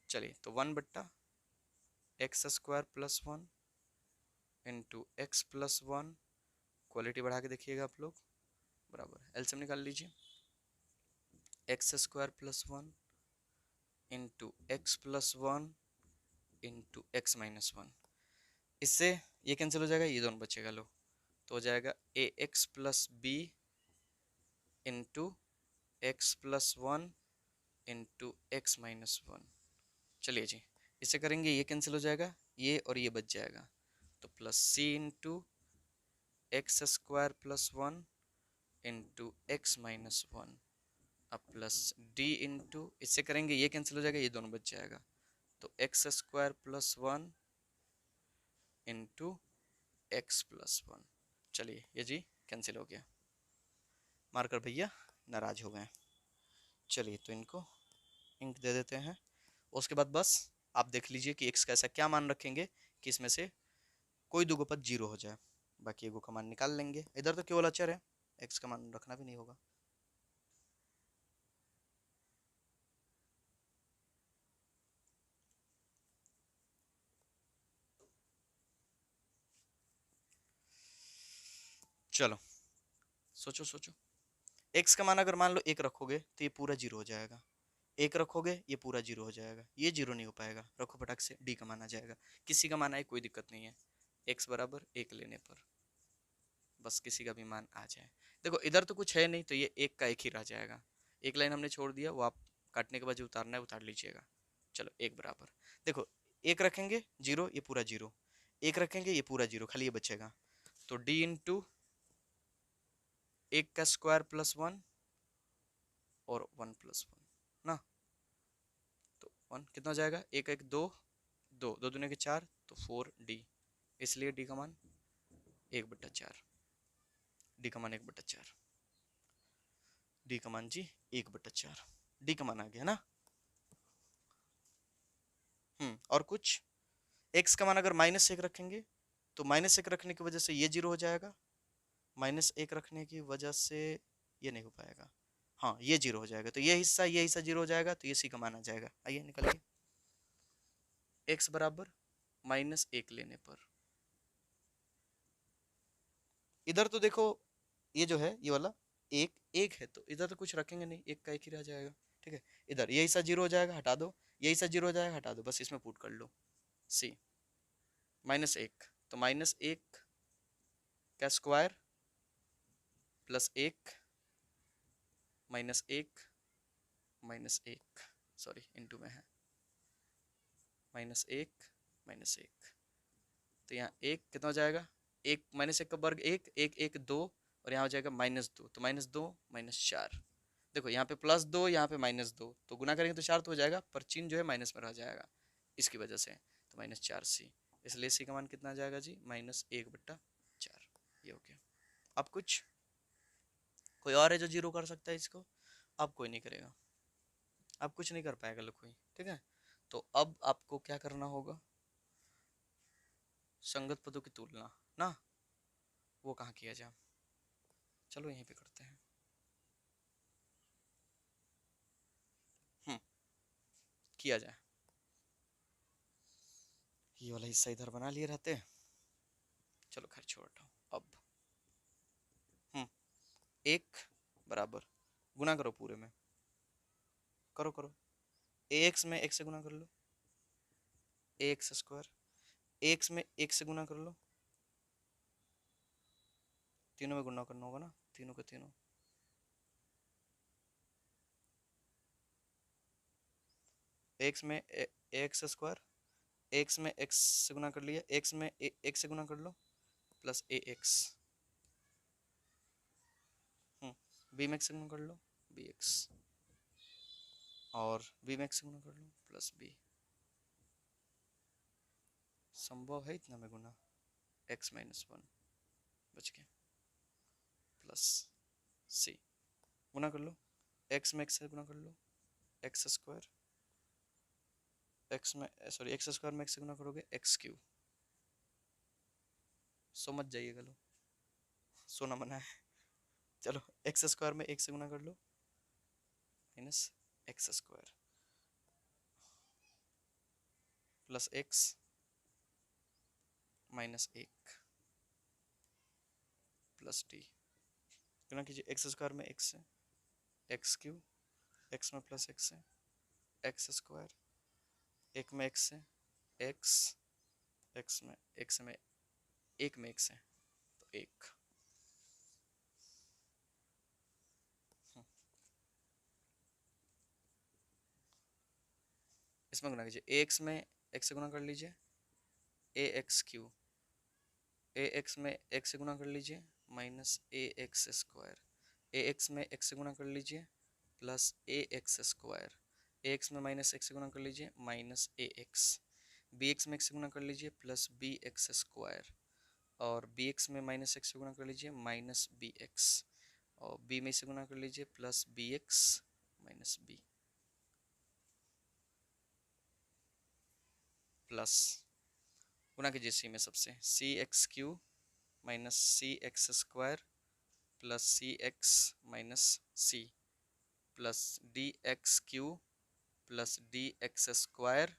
चलिए तो 1/(x² + 1 इंटू x + 1, क्वालिटी बढ़ा के देखिएगा आप लोग, बराबर एलसीएम निकाल लीजिए, x² + 1 into x + 1 into x-1, इससे ये कैंसिल हो जाएगा, ये दोनों बचेगा लो, तो हो जाएगा ax + b into x + 1 into x-1। चलिए जी, इसे करेंगे, ये कैंसिल हो जाएगा, ये और ये बच जाएगा, तो plus c into x² + 1 into x-1 अब प्लस डी इंटू, इससे करेंगे ये कैंसिल हो जाएगा, ये दोनों बच जाएगा, तो x square plus one into x plus one. चलिए ये जी कैंसिल हो गया। मार्कर भैया नाराज हो गए। चलिए तो इनको इंक दे देते हैं। उसके बाद बस आप देख लीजिए कि एक्स का ऐसा क्या मान रखेंगे कि इसमें से कोई दो पद जीरो हो जाए, बाकी एगो का मान निकाल लेंगे। इधर तो केवल अचर है, एक्स का मान रखना भी नहीं होगा। चलो सोचो सोचो, एक्स का मान अगर मान लो एक रखोगे तो ये पूरा जीरो हो जाएगा, एक रखोगे ये पूरा जीरो हो जाएगा, ये जीरो नहीं हो पाएगा, रखो फटाक से, डी का मान आ जाएगा। किसी का मान आए कोई दिक्कत नहीं है, एक्स बराबर एक लेने पर बस किसी का भी मान आ जाए। देखो इधर तो कुछ है नहीं, तो ये एक का एक ही रह जाएगा, एक लाइन हमने छोड़ दिया, वो आप काटने के बाद जो उतारना है उतार लीजिएगा। चलो एक बराबर, देखो एक रखेंगे जीरो, ये पूरा जीरो, एक रखेंगे ये पूरा जीरो, खाली ये बचेगा, तो डी इंटू एक का स्क्वायर प्लस वन और वन प्लस वन ना, तो वन कितना हो जाएगा, एक एक दो, दो दो दूने के चार, तो फोर डी, इसलिए डी का मान एक बट्टा चार, डी का मान एक बट्टा चार, डी का मान जी एक बट्टा चार, डी का मान आ गया ना। और कुछ, एक्स का मान अगर माइनस एक रखेंगे तो माइनस एक रखने की वजह से ये जीरो हो जाएगा, माइनस एक रखने की वजह से ये नहीं हो पाएगा, हाँ ये जीरो हो जाएगा, तो ये हिस्सा जीरो हो जाएगा, तो ये सी का मान आ जाएगा। आइए निकालिए, एक्स बराबर माइनस एक लेने पर, इधर तो देखो ये जो है ये वाला एक एक है, तो इधर तो कुछ रखेंगे नहीं, एक का एक ही रह जाएगा, ठीक है। इधर ये हिस्सा जीरो हो जाएगा, हटा दो, ये हिस्सा जीरो हो जाएगा, हटा दो, बस इसमें पुट कर लो सी माइनस एक, तो माइनस एक का स्क्वायर प्लस एक माइनस एक माइनस एक, सॉरी इंटू में है, माइनस एक, तो यहाँ एक कितना हो जाएगा, एक माइनस एक का वर्ग एक, एक एक दो, और यहाँ हो जाएगा माइनस दो, तो माइनस दो माइनस चार, देखो यहाँ पे प्लस दो यहाँ पे माइनस दो, तो गुना करेंगे तो चार तो हो जाएगा, पर चिन्ह जो है माइनस में रह जाएगा, इसकी वजह से, तो माइनस चार सी, इसलिए सी का मान कितना आ जाएगा जी, माइनस एक बट्टा चार। ये हो गया। अब कुछ कोई और है जो जीरो कर सकता है इसको? अब कोई नहीं करेगा, अब कुछ नहीं कर पाएगा लोग कोई, ठीक है। तो अब आपको क्या करना होगा, संगत पदों की तुलना ना, वो कहाँ किया जाए, चलो यहीं पे करते हैं। किया जाए, ये वाला हिस्सा इधर बना लिए रहते, चलो खैर छोड़ दो। अब एक बराबर गुना करो पूरे में, करो करो, ए एक्स में एक से गुना कर लो, ए एक्स स्क्वायर, एक्स में एक से गुना कर लो, तीनों में गुना करना होगा ना, तीनों के तीनों, एक्स में एक्स स्क्वायर, एक्स में एक्स से गुना कर लिया, एक्स में एक से गुना कर लो प्लस ए एक्स, बी में एक्स से गुना कर लो बी एक्स, और बी में एक्स से गुना कर लो प्लस बी, संभव है इतना में गुना, एक्स माइनस वन बच गया, प्लस सी, गुना कर लो, एक्स में एक्स से गुना कर लो, एक्स स्क्वायर, एक्स में सॉरी एक्स स्क्वायर में एक्स से गुना करोगे एक्स क्यूब, सो मत जाइएगा लो, सोना मना है। चलो एक्स स्क्वायर में एक से गुना कर लो minus x square plus x minus एक प्लस डी, गुना कीजिए, एक्स स्क्वायर में एक्स से एक्स क्यूब, एक्स में प्लस एक्स से एक्स स्क्वायर, एक में एक्स से एक्स, एक्स में एक में एक्स है तो एक, इसमें गुना कीजिए, एक्स में एक्स से गुना कर लीजिए, ए एक्स क्यू, ए एक्स में एक्स से गुना कर लीजिए माइनस ए एक्स स्क्वायर, ए एक्स में एक्स से गुना कर लीजिए प्लस ए एक्स स्क्वायर, ए एक्स में माइनस एक्स से गुना कर लीजिए माइनस ए एक्स, बी एक्स में एक्स से गुना कर लीजिए प्लस बी एक्स स्क्वायर, और बी एक्स में माइनस एक्स से गुना कर लीजिए माइनस बी एक्स, और बी में से गुना कर लीजिए plus b x minus b, plus गुना कीजिए सी में सबसे, c x cube minus c x square plus c x minus c, plus d x cube plus d x square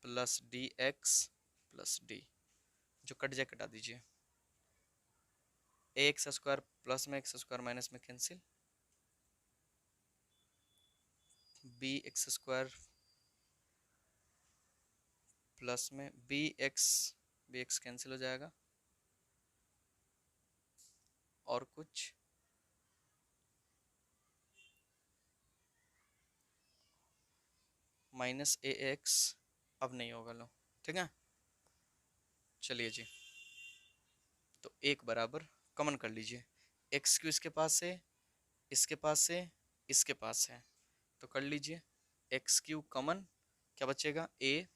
plus d x plus d, जो कट जाए कटा दीजिए, ए एक्स स्क्वायर प्लस में एक्स स्क्वायर माइनस में cancel, b x square plus में बी एक्स कैंसिल हो जाएगा, और कुछ माइनस ए एक्स अब नहीं होगा, लो ठीक है। चलिए जी, तो एक बराबर कॉमन कर लीजिए, एक्स क्यू इसके पास है, इसके पास है, इसके पास है, तो कर लीजिए एक्स क्यू कॉमन, क्या बचेगा a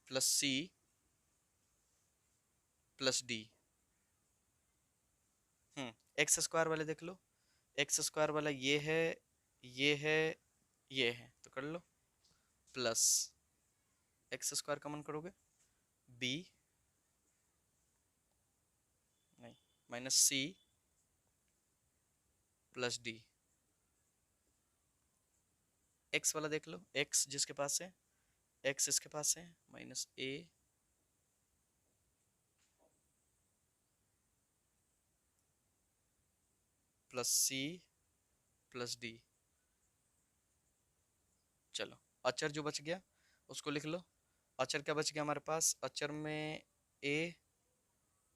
plus c plus d, x square वाले देख लो, एक्स स्क्वायर वाला ये है, ये है, ये है, तो कर लो, प्लस एक्स स्क्वायर कॉमन करोगे बी नहीं minus c plus d, x वाला देख लो, एक्स जिसके पास है, एक्स इसके पास है minus a plus c plus D, चलो अचर जो बच गया उसको लिख लो, अचर क्या बच गया हमारे पास, अचर में ए,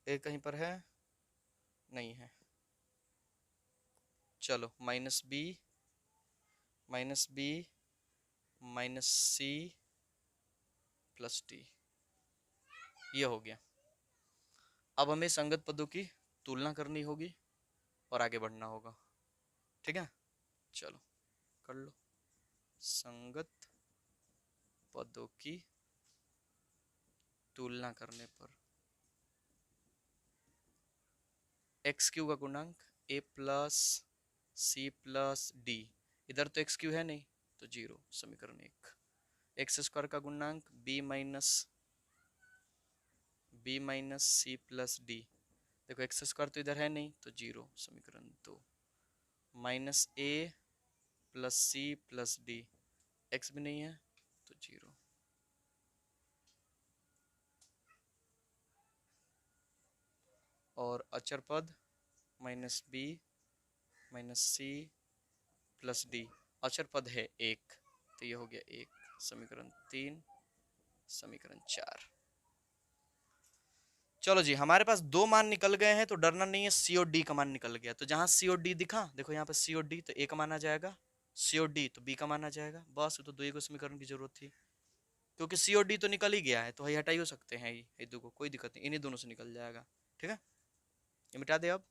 ए कहीं पर है नहीं है, चलो minus b minus c plus d, ये हो गया। अब हमें संगत पदों की तुलना करनी होगी और आगे बढ़ना होगा, ठीक है। चलो कर लो, संगत पदों की तुलना करने पर एक्स क्यू का गुणांक ए प्लस सी प्लस डी, इधर तो एक्स क्यू है नहीं तो जीरो, समीकरण एक, एक्स स्क्वायर का गुणांक b minus c plus d, देखो एक्स स्क्वायर तो इधर है नहीं तो जीरो, समीकरण दो, minus a plus c plus d, x भी नहीं है तो जीरो, और अचर पद minus b minus c plus d, अचर पद है एक, तो ये हो गया एक, समीकरण तीन, समीकरण चार। चलो जी, हमारे पास दो मान निकल गए हैं तो डरना नहीं है, सी और डी का मान निकल गया, तो जहां सी और डी दिखा देखो यहाँ पे सी और डी, तो ए का मान आ जाएगा, सी और डी तो बी का मान आ जाएगा, बस तो दो ही को समीकरण की जरूरत थी, क्योंकि सी और डी तो निकल ही गया है तो ये हटा ही हो सकते हैं, ये दो को कोई दिक्कत नहीं, इन्हीं दोनों से निकल जाएगा, ठीक है। ये मिटा दे, अब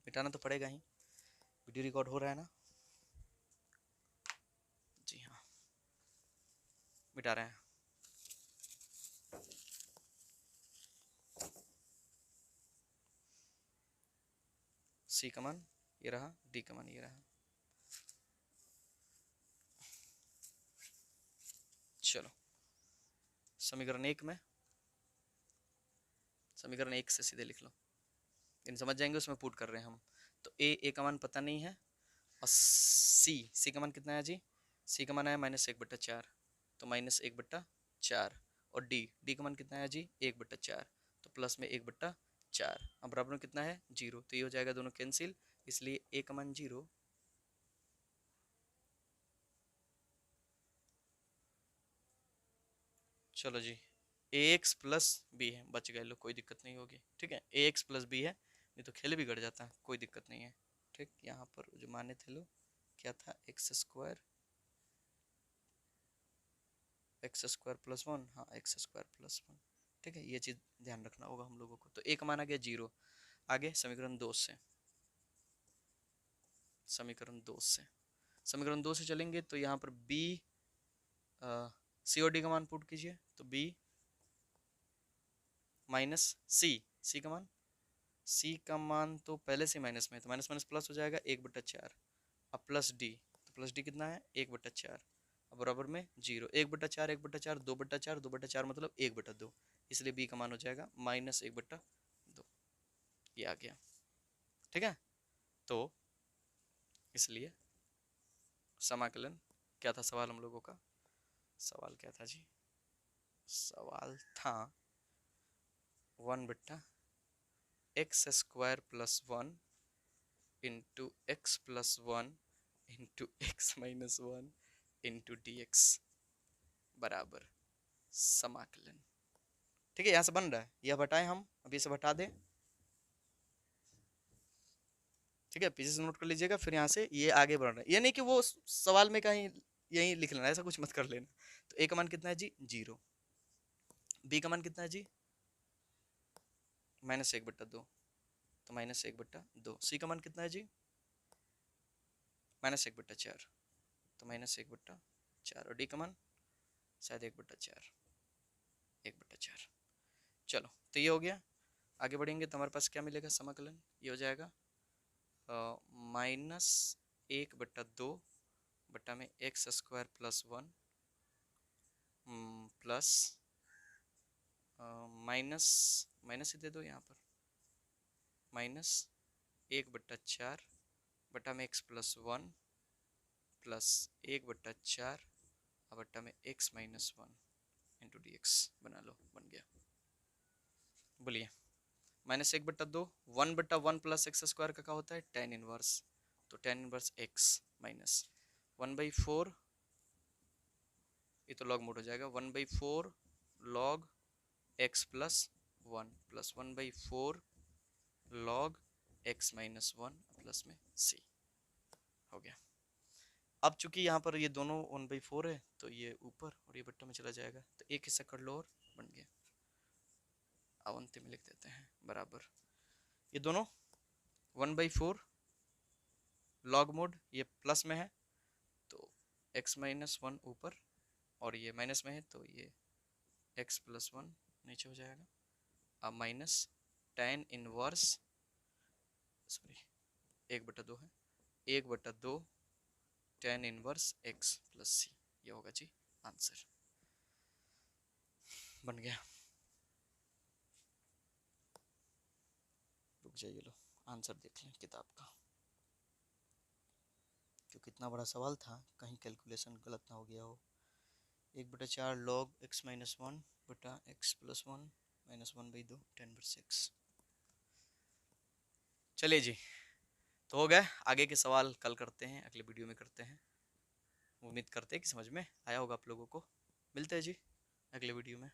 मिटाना तो पड़ेगा ही, वीडियो रिकॉर्ड हो रहा है ना, जी हाँ मिटा रहे हैं। सी का मान ये रहा, डी का मान ये रहा, चलो समीकरण एक में, समीकरण एक से सीधे लिख लो, इन समझ जाएंगे, उसमें पुट कर रहे हैं हम, तो ए का मान पता नहीं है, और सी का मान कितना है जी, सी का मान है माइनस एक बट्टा चार, तो माइनस एक बट्टा चार, और डी का मान कितना है जी एक बट्टा चार, तो प्लस में एक बट्टा चार, अब बराबर में कितना है जीरो, तो ये हो जाएगा दोनों कैंसिल, इसलिए ए का मान जीरो, चलो जी, ए एक्स प्लस बी है, बच गए लोग, कोई दिक्कत नहीं होगी, ठीक है, ए एक्स प्लस बी है, नहीं तो खेल बिगड़ जाता है, कोई दिक्कत नहीं है, ठीक। यहाँ पर जो माने थे लोग क्या था, एक्स स्क्वायर प्लस वन, हाँ एक्स स्क्वायर प्लस वन, ठीक है, ये चीज़ ध्यान रखना होगा हम लोगों को, तो एक माना गया जीरो, आगे समीकरण दो से समीकरण 2 से, समीकरण 2 से चलेंगे तो यहाँ पर b सी और डी का मान पुट कीजिए, तो b माइनस सी का मान, सी का मान तो पहले से माइनस में है, तो माइनस माइनस प्लस हो जाएगा 1/4। अब प्लस डी, तो प्लस डी कितना है 1/4, अब बराबर में 0, 1/4 1/4 2/4 2/4 मतलब 1/2, इसलिए बी का मान हो जाएगा -1/2, ये आ गया। ठीक है, तो इसलिए समाकलन क्या था सवाल हम लोगों का, सवाल क्या था जी, सवाल था 1/x² + 1 into x + 1 into x - 1 into dx बराबर समाकलन। ठीक है, यहाँ से बन रहा है, यह बटाएं हम, अभी इसे बटा दें। ठीक है, पीछे से नोट कर लीजिएगा, फिर यहाँ से ये आगे बढ़ रहा है, ये नहीं कि वो सवाल में कहीं यहीं लिख लेना, ऐसा कुछ मत कर लेना। तो ए का मान कितना है जी 0, बी का मान कितना है जी -1/2, तो -1/2, सी का मान कितना है जी -1/4, तो -1/4, और डी का मान शायद 1/4, 1/4। चलो, तो ये हो गया। आगे बढ़ेंगे तो हमारे पास क्या मिलेगा, समाकलन ये हो जाएगा -1/2 बटा में x² + 1 प्लस माइनस माइनस ही दे दो यहाँ पर, -1/4 बटा में x + 1 प्लस 1/4 बटा में x - 1 इंटू dx बना लो, बन गया। बोलिए, -1/2, 1/1 + x² का क्या होता है tan इनवर्स, तो tan इनवर्स x माइनस 1/4, ये तो लॉग मोड हो जाएगा, 1/4 log x + 1 plus 1/4 log x - 1 plus में c हो गया। अब चूंकि यहाँ पर ये दोनों 1/4 है, तो ये ऊपर और ये बट्टा में चला जाएगा, तो एक हिस्सा कर लो और बन गया। अब अंतिम में लिख देते हैं बराबर, ये दोनों 1/4 लॉग मोड, ये प्लस में है तो x - 1 ऊपर, और ये माइनस में है तो ये x + 1 नीचे हो जाएगा। अब माइनस tan इनवर्स, सॉरी 1/2 है, 1/2 tan इनवर्स x + c, ये होगा जी आंसर, बन गया। रुक जाइए, लो आंसर देख लें किताब का, क्योंकि इतना बड़ा सवाल था, कहीं कैलकुलेशन गलत ना हो गया हो। 1/4 log x - 1 बटा x + 1 - 1/2 10/6। चलिए जी, तो हो गए, आगे के सवाल कल करते हैं, अगले वीडियो में करते हैं। उम्मीद करते हैं कि समझ में आया होगा आप लोगों को। मिलते हैं जी अगले वीडियो में।